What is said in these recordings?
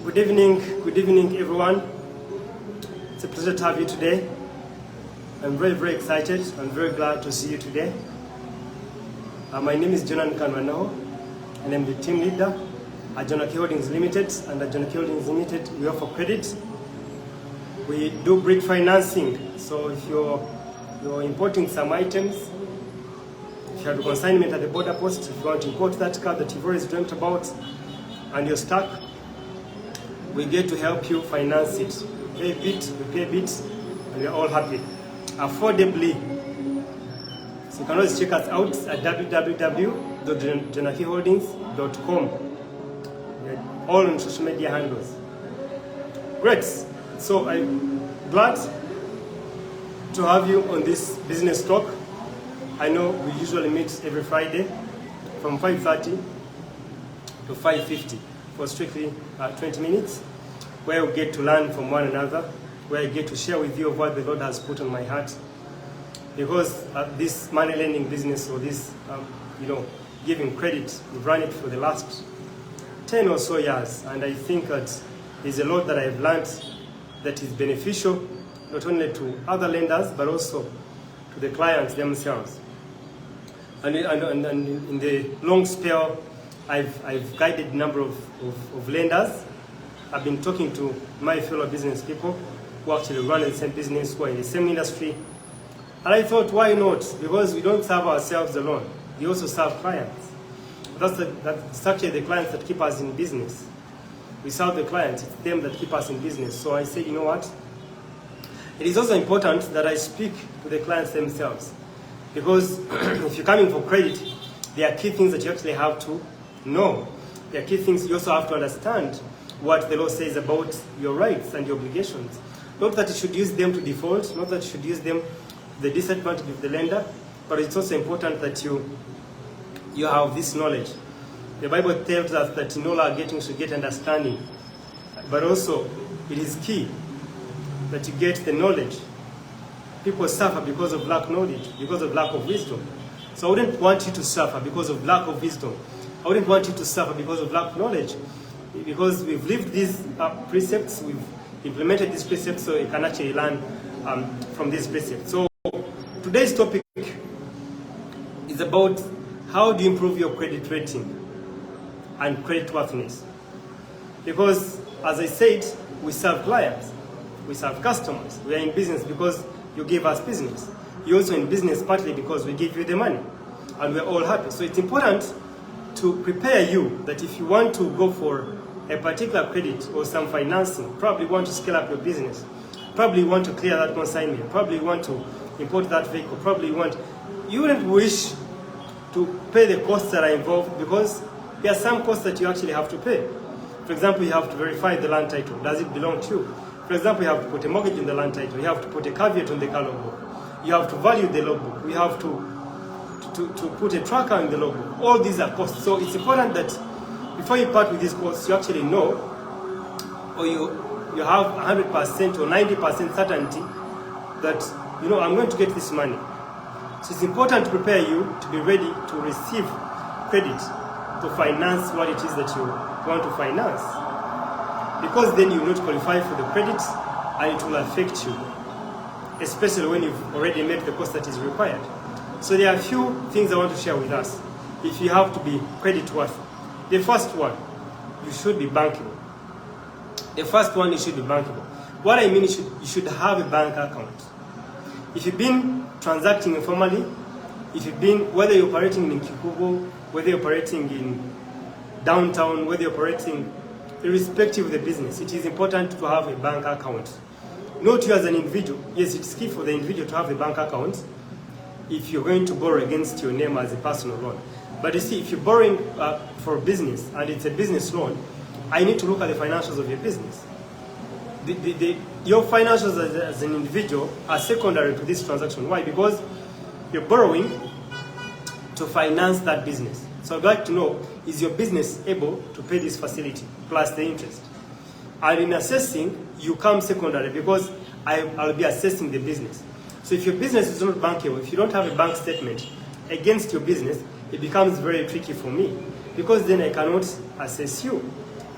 Good evening everyone. It's a pleasure to have you today. I'm very excited and very glad to see you today. My name is Jonan Kanwano and I'm the team leader at Jonaki Holdings Limited. And at Jonaki Holdings Limited, we offer credit. We do bridge financing. So if you're importing some items, if you have a consignment at the border post, if you want to import that car that you've always dreamt about and you're stuck, we get to help you finance it. Pay a bit, we pay a bit, and we're all happy. Affordably. So you can always check us out at www.jonakiholdings.com. We're all on social media handles. Great. So I'm glad to have you on this business talk. I know we usually meet every Friday from 5:30 to 5:50 for strictly 20 minutes, where we get to learn from one another, where I get to share with you what the Lord has put on my heart. Because this money lending business, or this, giving credit, we've run it for the last 10 or so years, and I think that there's a lot that I've learned that is beneficial, not only to other lenders, but also to the clients themselves. And in the long spell, I've guided a number of lenders. I've been talking to my fellow business people who actually run the same business, who are in the same industry. And I thought, why not? Because we don't serve ourselves alone. We also serve clients. That's actually the clients that keep us in business. We serve the clients, it's them that keep us in business. So I said, you know what? It is also important that I speak to the clients themselves. Because if you're coming for credit, there are key things that you actually have to know. There are key things you also have to understand what the law says about your rights and your obligations. Not that you should use them to default, not that you should use them to the disadvantage of the lender, but it's also important that you have this knowledge. The Bible tells us that in all our getting should get understanding, but also it is key that you get the knowledge. People suffer because of lack of knowledge, because of lack of wisdom. So I wouldn't want you to suffer because of lack of wisdom. I wouldn't want you to suffer because of lack of knowledge. Because we've lived these precepts, we've implemented these precepts, so you can actually learn from these precepts. So today's topic is about how do you improve your credit rating and credit worthiness. Because, as I said, we serve clients, we serve customers. We are in business because you give us business. You're also in business partly because we give you the money, and we're all happy. So it's important to prepare you that if you want to go for a particular credit or some financing, probably want to scale up your business, probably want to clear that consignment, probably want to import that vehicle, you wouldn't wish to pay the costs that are involved, because there are some costs that you actually have to pay. For example, you have to verify the land title. Does it belong to you? For example, you have to put a mortgage in the land title. You have to put a caveat on the car logbook. You have to value the logbook. You have to put a tracker in the logbook. All these are costs. So it's important that before you part with these costs, you actually know, or you have 100% or 90% certainty that, I'm going to get this money. So it's important to prepare you to be ready to receive credit to finance what it is that you want to finance. Because then you will not qualify for the credit and it will affect you, especially when you've already met the cost that is required. So there are a few things I want to share with us if you have to be credit worthy. The first one, you should be bankable. What I mean is you should have a bank account. If you've been transacting informally, whether you're operating in Kikubo, whether you're operating in downtown, whether you're operating irrespective of the business, it is important to have a bank account. Not you as an individual. Yes, it's key for the individual to have a bank account if you're going to borrow against your name as a personal loan. But you see, if you're borrowing for business and it's a business loan, I need to look at the financials of your business. Your financials as an individual are secondary to this transaction. Why? Because you're borrowing to finance that business. So I'd like to know, is your business able to pay this facility plus the interest? And in assessing, you come secondary because I'll be assessing the business. So if your business is not bankable, if you don't have a bank statement against your business, it becomes very tricky for me, because then I cannot assess you.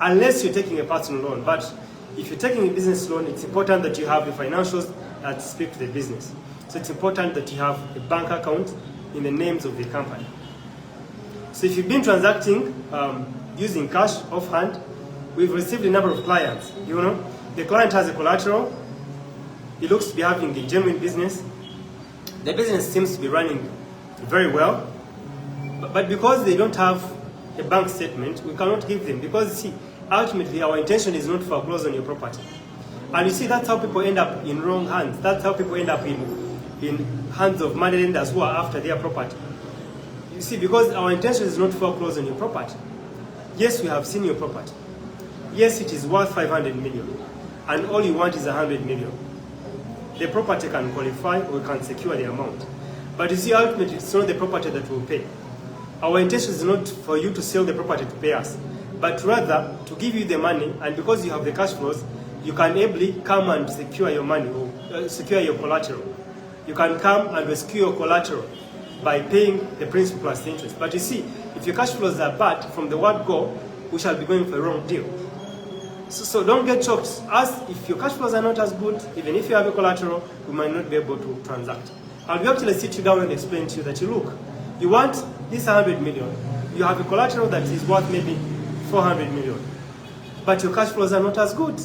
unless you're taking a personal loan. But if you're taking a business loan, it's important that you have the financials that speak to the business. So it's important that you have a bank account in the names of the company. So if you've been transacting using cash offhand, we've received a number of clients. You know, the client has a collateral. He looks to be having a genuine business. The business seems to be running very well. But because they don't have a bank statement, we cannot give them. Because, see, ultimately our intention is not to foreclose on your property. And you see, that's how people end up in wrong hands. That's how people end up in hands of money lenders who are after their property. You see, because our intention is not to foreclose on your property. Yes, we have seen your property. Yes, it is worth 500 million. And all you want is 100 million. The property can qualify or can secure the amount. But you see, ultimately, it's not the property that will pay. Our intention is not for you to sell the property to pay us, but rather to give you the money, and because you have the cash flows, you can ably come and secure your money or secure your collateral. You can come and rescue your collateral by paying the principal plus the interest. But you see, if your cash flows are bad, from the word go, we shall be going for a wrong deal. So don't get shocked. As if your cash flows are not as good, even if you have a collateral, we might not be able to transact. And we actually sit you down and explain to you that, you look, you want this 100 million, you have a collateral that is worth maybe 400 million, but your cash flows are not as good.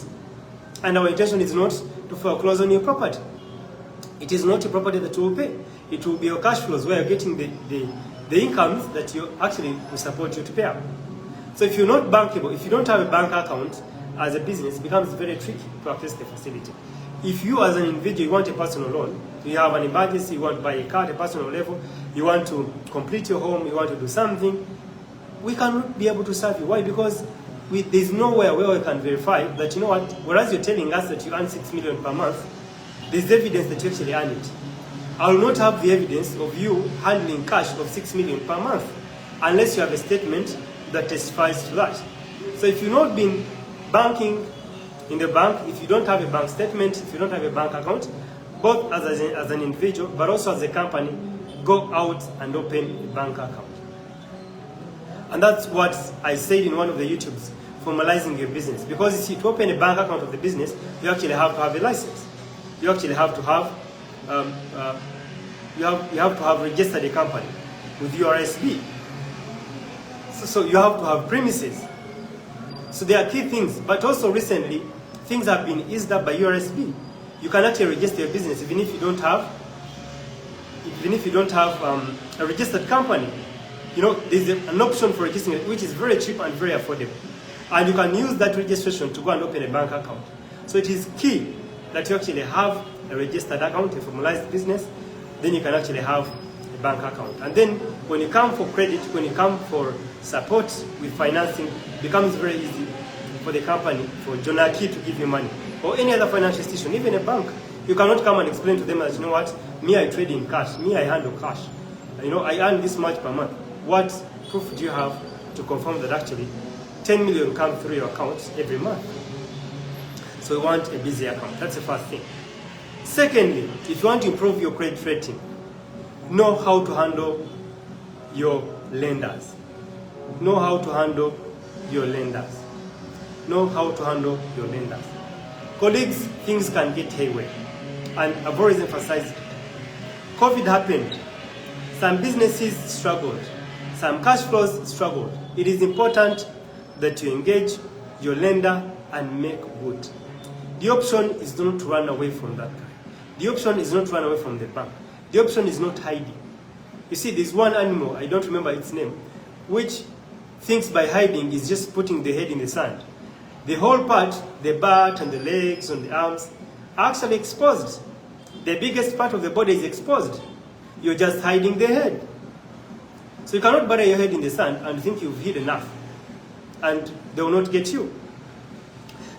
And our intention is not to foreclose on your property. It is not your property that you will pay. It will be your cash flows where you're getting the incomes that you actually will support you to pay up. So if you're not bankable, if you don't have a bank account as a business, it becomes very tricky to access the facility. If you as an individual, you want a personal loan, you have an emergency, you want to buy a car at a personal level, you want to complete your home, you want to do something, we cannot be able to serve you. Why? Because there's nowhere where we can verify that, you know what, whereas you're telling us that you earn 6 million per month, there's evidence that you actually earn it. I will not have the evidence of you handling cash of 6 million per month unless you have a statement that testifies to that. So if you've not been banking in the bank, if you don't have a bank statement, if you don't have a bank account, both as an individual but also as a company, go out and open a bank account. And that's what I said in one of the YouTubes, formalizing your business. Because you see, to open a bank account of the business, you actually have to have a license. You actually have to have you have to have registered a company with URSB. So you have to have premises. So there are key things. But also recently, things have been eased up by URSB. You can actually register your business even if you don't have a registered company. You know, there's an option for registering it, which is very cheap and very affordable. And you can use that registration to go and open a bank account. So it is key that you actually have a registered account, a formalized business, then you can actually have a bank account. And then when you come for credit, when you come for support with financing, it becomes very easy for the company, for Jonaki to give you money, or any other financial institution, even a bank. You cannot come and explain to them that, you know what, me I trade in cash, me I handle cash. You know, I earn this much per month. What proof do you have to confirm that actually 10 million come through your account every month? So you want a busy account. That's the first thing. Secondly, if you want to improve your credit rating, know how to handle your lenders. Know how to handle your lenders. Know how to handle your lenders. Colleagues, things can get haywire. And I've always emphasized, COVID happened. Some businesses struggled. Some cash flows struggled. It is important that you engage your lender and make good. The option is not to run away from that guy. The option is not to run away from the bank. The option is not hiding. You see, there's one animal, I don't remember its name, which thinks by hiding is just putting the head in the sand. The whole part, the butt and the legs and the arms, are actually exposed. The biggest part of the body is exposed. You're just hiding the head. So you cannot bury your head in the sand and think you've hid enough, and they will not get you.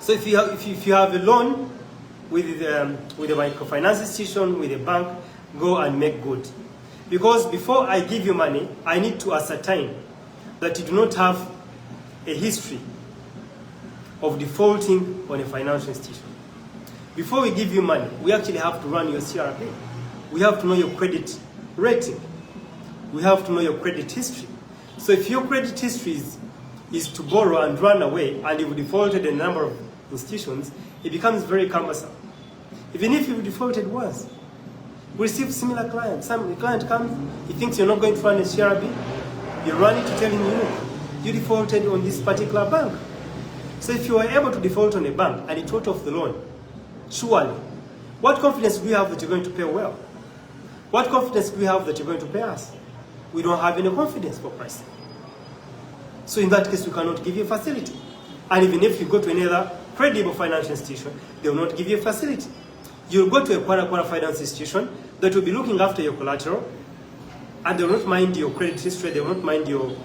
So if you have a loan with a microfinance institution, with a bank, go and make good. Because before I give you money, I need to ascertain that you do not have a history of defaulting on a financial institution. Before we give you money, we actually have to run your CRA. We have to know your credit rating. We have to know your credit history. So if your credit history is to borrow and run away, and you've defaulted a number of institutions, it becomes very cumbersome. Even if you've defaulted once, we receive similar clients. Some client comes, he thinks you're not going to run a CRB, you run it to tell him, you defaulted on this particular bank. So if you are able to default on a bank and it wrote off the loan, surely, what confidence do we have that you're going to pay well? What confidence do we have that you're going to pay us? We don't have any confidence for pricing. So in that case, we cannot give you a facility. And even if you go to another credible financial institution, they will not give you a facility. You'll go to a quote-unquote finance institution that will be looking after your collateral, and they will not mind your credit history, they will not mind your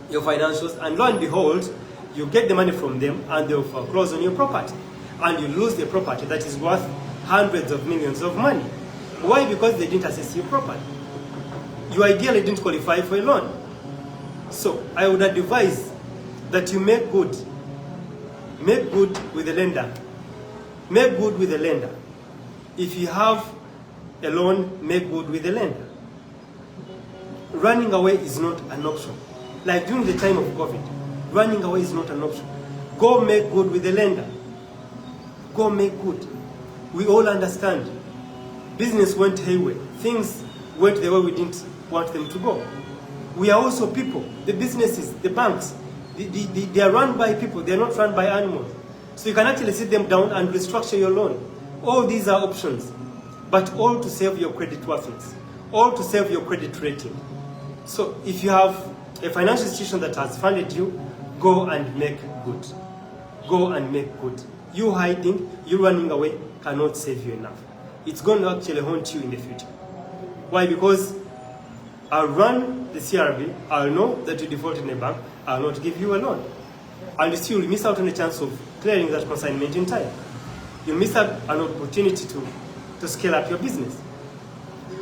financials, and lo and behold, you get the money from them and they'll foreclose on your property. And you lose the property that is worth hundreds of millions of money. Why? Because they didn't assess your property. You ideally didn't qualify for a loan. So I would advise that you make good. Make good with the lender. Make good with the lender. If you have a loan, make good with the lender. Running away is not an option. Like during the time of COVID, running away is not an option. Go make good with the lender. Go make good. We all understand. Business went haywire. Things went the way we didn't want them to go. We are also people. The businesses, the banks, they are run by people. They are not run by animals. So you can actually sit them down and restructure your loan. All these are options, but all to save your credit worthiness, all to save your credit rating. So if you have a financial institution that has funded you, go and make good. Go and make good. You hiding, you running away cannot save you enough. It's going to actually haunt you in the future. Why? Because I'll run the CRB, I'll know that you defaulted in a bank, I'll not give you a loan. And you still miss out on the chance of clearing that consignment in time. You miss out an opportunity to scale up your business.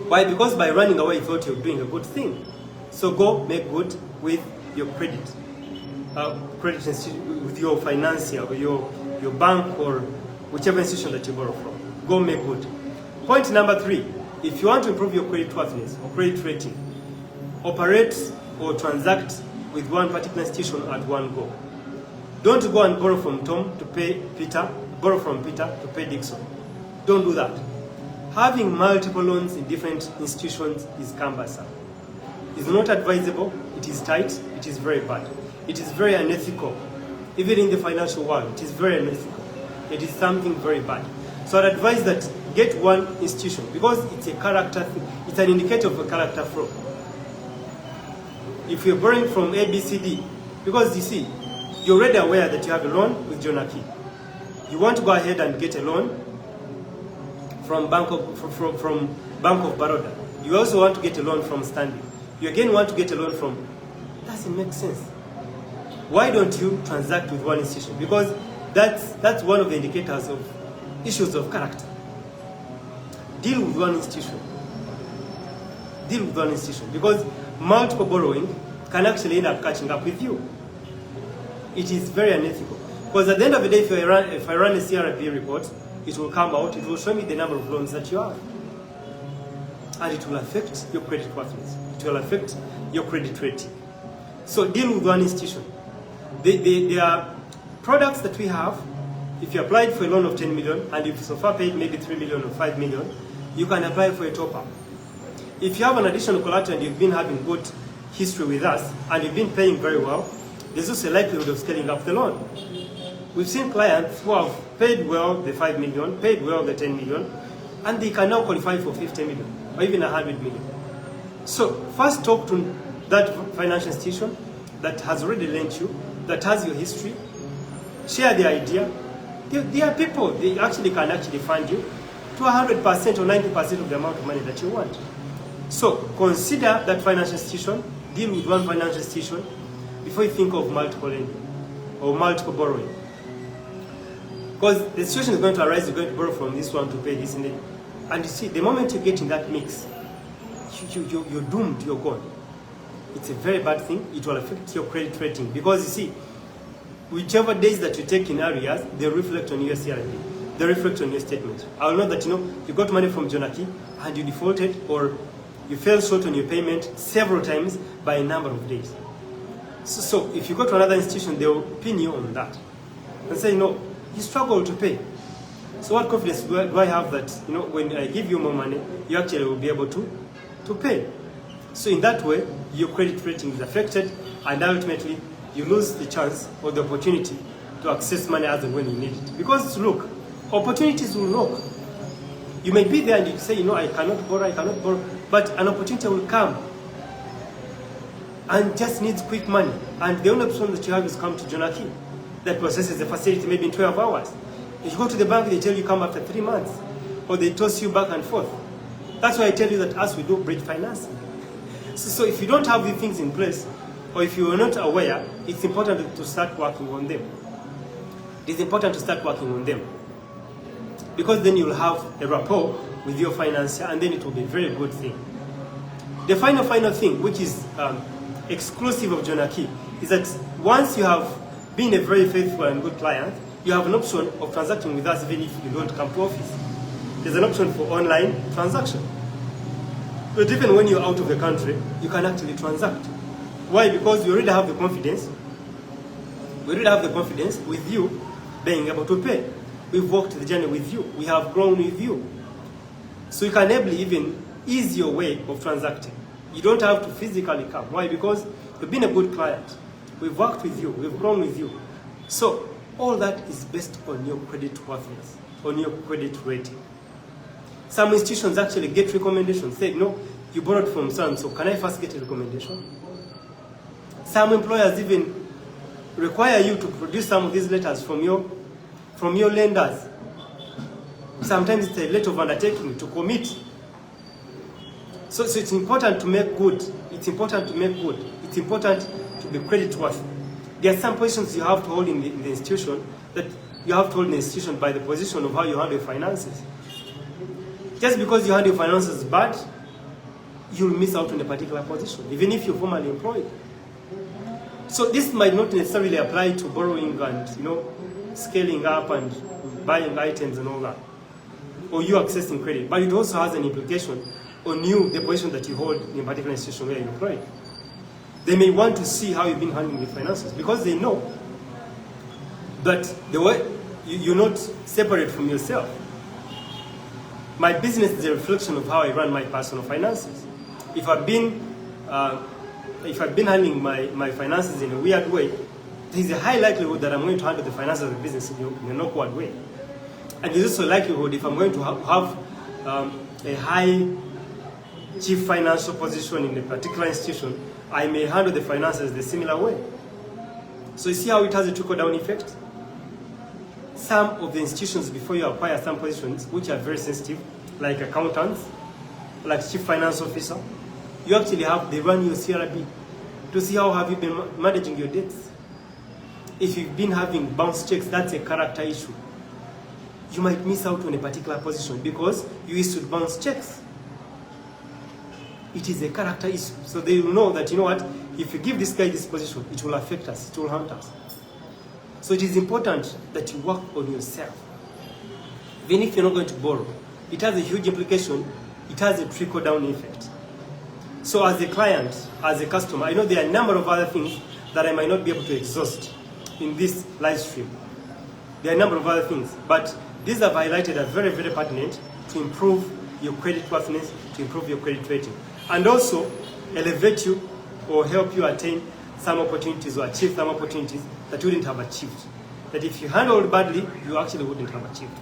Why? Because by running away, you thought you were doing a good thing. So go make good with your credit institution, with your financier, or your bank, or whichever institution that you borrow from. Go make good. Point number 3, if you want to improve your credit worthiness or credit rating, operate or transact with one particular institution at one go. Don't go and borrow from Tom to pay Peter, borrow from Peter to pay Dixon. Don't do that. Having multiple loans in different institutions is cumbersome. It's not advisable, it is tight, it is very bad. It is very unethical. Even in the financial world, it is very unethical. It is something very bad. So I'd advise that get one institution, because it's a character thing. It's an indicator of a character fraud. If you're borrowing from ABCD, because you see, you're already aware that you have a loan with Jonaki. You want to go ahead and get a loan from Bank of Baroda. You also want to get a loan from Stanley. You again want to get a loan from... Doesn't make sense. Why don't you transact with one institution? Because that's one of the indicators of issues of character. Deal with one institution. Deal with one institution, because multiple borrowing can actually end up catching up with you. It is very unethical. Because at the end of the day, if I run a CRB report, it will come out, it will show me the number of loans that you have. And it will affect your credit worthiness. It will affect your credit rating. So deal with one institution. There are products that we have. If you applied for a loan of 10 million and you've so far paid maybe 3 million or 5 million, you can apply for a top-up. If you have an additional collateral and you've been having good history with us and you've been paying very well, there's also a likelihood of scaling up the loan. We've seen clients who have paid well the 5 million, paid well the 10 million, and they can now qualify for 50 million or even 100 million. So first talk to that financial institution that has already lent you, that has your history, share the idea. There are people, they actually can fund you to 100% or 90% of the amount of money that you want. So consider that financial institution, deal with one financial institution before you think of multiple lending or multiple borrowing. Because the situation is going to arise, you're going to borrow from this one to pay this, and you see, the moment you get in that mix, you're doomed, you're gone. It's a very bad thing. It will affect your credit rating, because you see, whichever days that you take in arrears, they reflect on your CRB. They reflect on your statement. I will know that you got money from Jonaki and you defaulted or you fell short on your payment several times by a number of days. So if you go to another institution, they will pin you on that and say, no, you struggle to pay. So what confidence do I have that, when I give you more money, you actually will be able to pay? So in that way, your credit rating is affected, and ultimately you lose the chance or the opportunity to access money as and when you need it. Because look, opportunities will knock. You may be there and you say, I cannot borrow, but an opportunity will come and just needs quick money. And the only option that you have is come to Jonaki that processes the facility maybe in 12 hours. If you go to the bank, they tell you come after 3 months, or they toss you back and forth. That's why I tell you that as we do bridge financing. So if you don't have these things in place, or if you are not aware, it's important to start working on them. It's important to start working on them. Because then you'll have a rapport with your financier, and then it will be a very good thing. The final thing, which is exclusive of Jonaki, is that once you have been a very faithful and good client, you have an option of transacting with us even if you don't come to office. There's an option for online transaction. But even when you're out of the country, you can actually transact. Why? Because we already have the confidence. We already have the confidence with you being able to pay. We've walked the journey with you. We have grown with you. So you can enable even ease your way of transacting. You don't have to physically come. Why? Because you've been a good client. We've worked with you. We've grown with you. So all that is based on your credit worthiness, on your credit rating. Some institutions actually get recommendations. Say, no, you borrowed from someone, so can I first get a recommendation? Some employers even require you to produce some of these letters from your lenders. Sometimes it's a letter of undertaking to commit. So it's important to make good. It's important to make good. It's important to be credit worthy. There are some positions you have to hold in the institution that you have to hold in the institution by the position of how you handle your finances. Just because you handle your finances bad, you'll miss out on a particular position, even if you're formally employed. So this might not necessarily apply to borrowing and scaling up and buying items and all that, or you accessing credit, but it also has an implication on you, the position that you hold in a particular institution where you're employed. They may want to see how you've been handling the finances because they know that the way you're not separate from yourself. My business is a reflection of how I run my personal finances. If I've been handling my finances in a weird way, there's a high likelihood that I'm going to handle the finances of the business in an awkward way. And there's also a likelihood if I'm going to have a high chief financial position in a particular institution, I may handle the finances the similar way. So you see how it has a trickle-down effect? Some of the institutions, before you acquire some positions, which are very sensitive, like accountants, like chief finance officer, you actually they run your CRB to see how have you been managing your debts. If you've been having bounce checks, that's a character issue. You might miss out on a particular position because you issued bounce checks. It is a character issue. So they will know that, if you give this guy this position, it will affect us, it will haunt us. So it is important that you work on yourself. Even if you're not going to borrow, it has a huge implication. It has a trickle-down effect. So as a client, as a customer, I know there are a number of other things that I might not be able to exhaust in this live stream. There are a number of other things, but these I've highlighted are very, very pertinent to improve your credit worthiness, to improve your credit rating, and also elevate you or help you attain some opportunities or achieve some opportunities that you wouldn't have achieved. That if you handled badly, you actually wouldn't have achieved.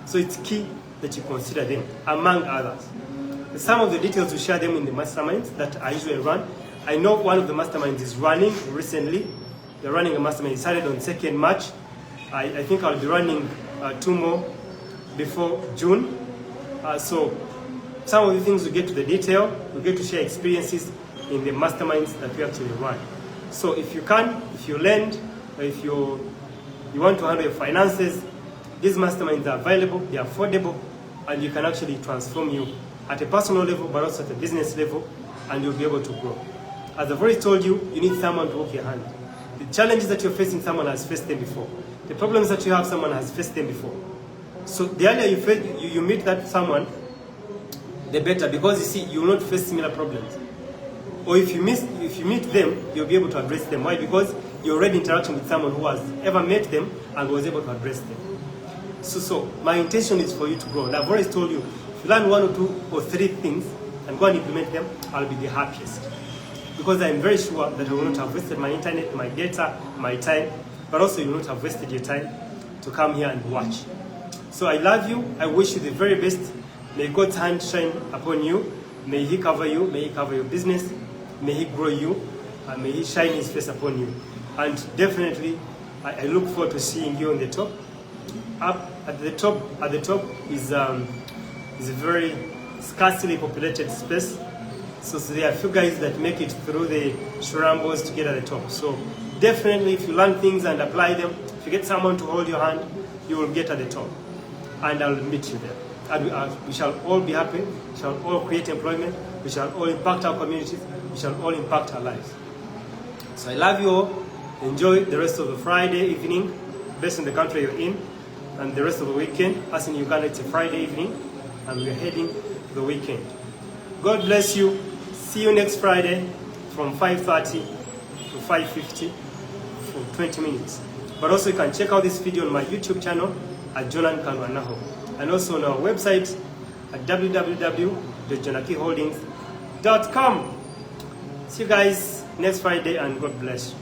So it's key that you consider them, among others. Some of the details we share them in the masterminds that I usually run. I know one of the masterminds is running recently. They're running a mastermind. It started on 2nd March. I think I'll be running 2 more before June. So some of the things we get to the detail, we get to share experiences in the masterminds that we actually run. So if you can, if you lend, or if you want to handle your finances, these masterminds are available, they are affordable, and you can actually transform you at a personal level, but also at a business level, and you'll be able to grow. As I've already told you, you need someone to hold your hand. The challenges that you're facing, someone has faced them before. The problems that you have, someone has faced them before. So the earlier you meet that someone, the better, because you see, you will not face similar problems. Or if you meet them, you'll be able to address them. Why? Because you're already interacting with someone who has ever met them and was able to address them. So my intention is for you to grow. And I've always told you, if you learn 1 or 2 or 3 things and go and implement them, I'll be the happiest. Because I'm very sure that I will not have wasted my internet, my data, my time, but also you will not have wasted your time to come here and watch. So I love you. I wish you the very best. May God's hand shine upon you. May He cover you. May He cover your business. May He grow you. And may He shine His face upon you. And definitely, I look forward to seeing you on the top. Up at the top is a very scarcely populated space. So there are a few guys that make it through the shambles to get at the top. So definitely, if you learn things and apply them, if you get someone to hold your hand, you will get at the top. And I'll meet you there. And we shall all be happy. We shall all create employment. We shall all impact our communities. We shall all impact our lives. So I love you all. Enjoy the rest of the Friday evening, based on the country you're in, and the rest of the weekend. As in Uganda, it's a Friday evening, and we're heading to the weekend. God bless you. See you next Friday from 5:30 to 5:50 for 20 minutes. But also you can check out this video on my YouTube channel at Jonan Kanwanaho, and also on our website at www.jonakiholdings.com. See you guys next Friday, and God bless you.